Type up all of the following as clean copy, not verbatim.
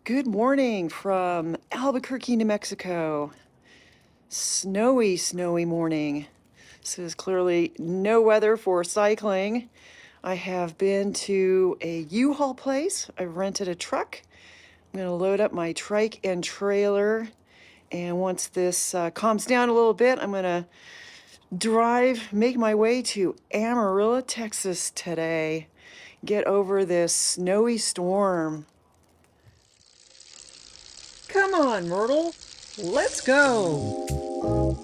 Good morning from Albuquerque, New Mexico. Snowy, snowy morning. This is clearly no weather for cycling. I have been to a U-Haul place. I've rented a truck. I'm going to load up my trike and trailer. And once this calms down a little bit, I'm going to make my way to Amarillo, Texas today. Get over this snowy storm. Come on, Myrtle. Let's go.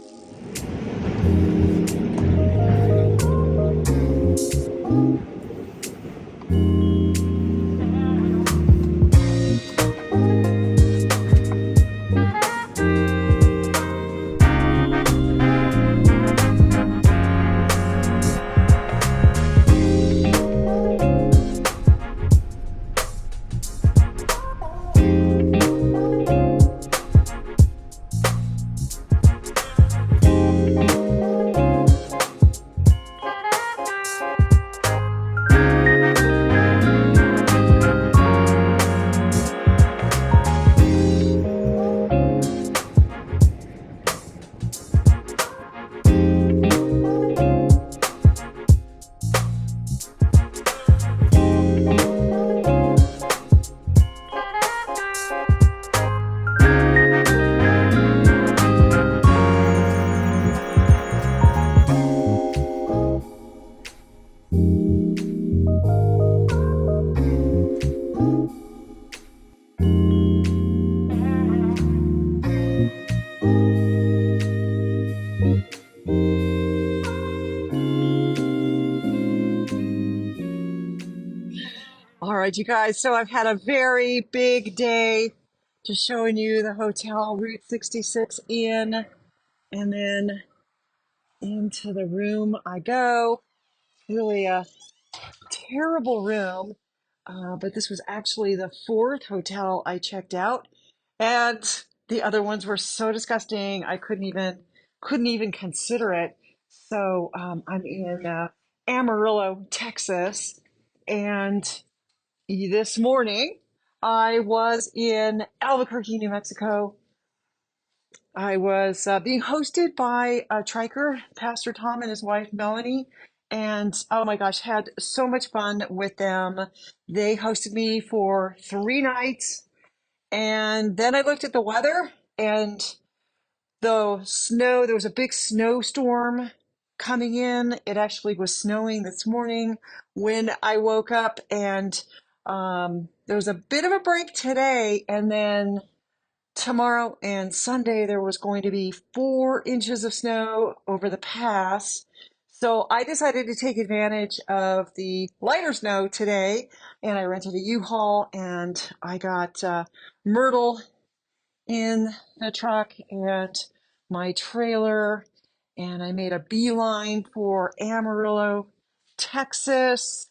All right, you guys. So I've had a very big day, just showing you the hotel, Route 66 in, and then into the room I go. Really a terrible room, but this was actually the fourth hotel I checked out, and the other ones were so disgusting I couldn't even consider it. So I'm in Amarillo, Texas, and this morning, I was in Albuquerque, New Mexico. I was being hosted by a triker, Pastor Tom and his wife, Melanie. And oh my gosh, had so much fun with them. They hosted me for 3 nights. And then I looked at the weather, and there was a big snowstorm coming in. It actually was snowing this morning when I woke up, and there was a bit of a break today, and then tomorrow and Sunday there was going to be 4 inches of snow over the pass. So I decided to take advantage of the lighter snow today, and I rented a U-Haul, and I got Myrtle in the truck and my trailer, and I made a beeline for Amarillo, Texas.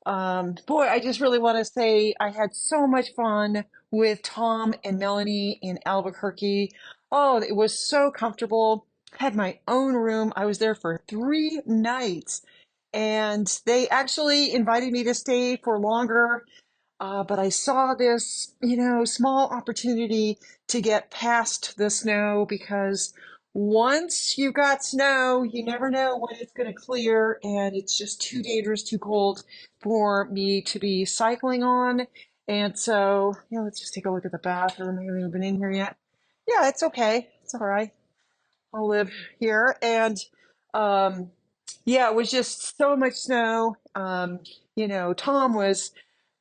Boy, I just really want to say I had so much fun with Tom and Melanie in Albuquerque. Oh, it was so comfortable. Had my own room. I was there for 3 nights, and they actually invited me to stay for longer. But I saw this, small opportunity to get past the snow, because once you've got snow, you never know when it's going to clear, and it's just too dangerous, too cold for me to be cycling on. And so, let's just take a look at the bathroom. I haven't even been in here yet. Yeah, it's okay. It's all right. I'll live here. And yeah, it was just so much snow. Tom was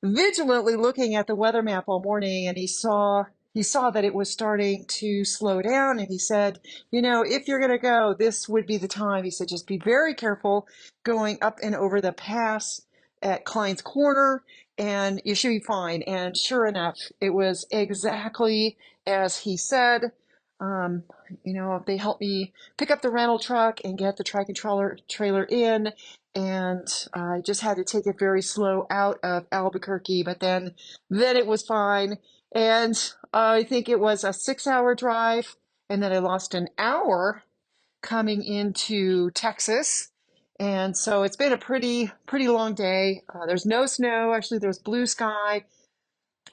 vigilantly looking at the weather map all morning, and he saw that it was starting to slow down, and he said, if you're going to go, this would be the time. He said, just be very careful going up and over the pass at Clines Corner, and you should be fine. And sure enough, it was exactly as he said. Um, they helped me pick up the rental truck and get the trike and trailer in, and I just had to take it very slow out of Albuquerque, but then it was fine. And I think it was a 6-hour drive, and then I lost an hour coming into Texas. And so it's been a pretty long day. There's no snow. Actually, there's blue sky.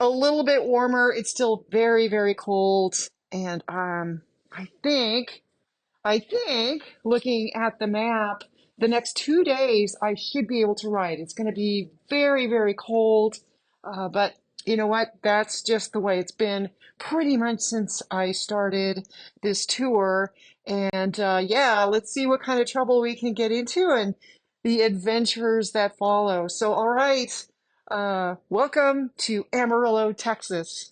a little bit warmer. It's still very, very cold. And I think I think looking at the map, the next 2 days I should be able to ride. It's going to be very, very cold, but you know what? That's just the way it's been pretty much since I started this tour. And yeah, let's see what kind of trouble we can get into and the adventures that follow. So, all right, welcome to Amarillo, Texas.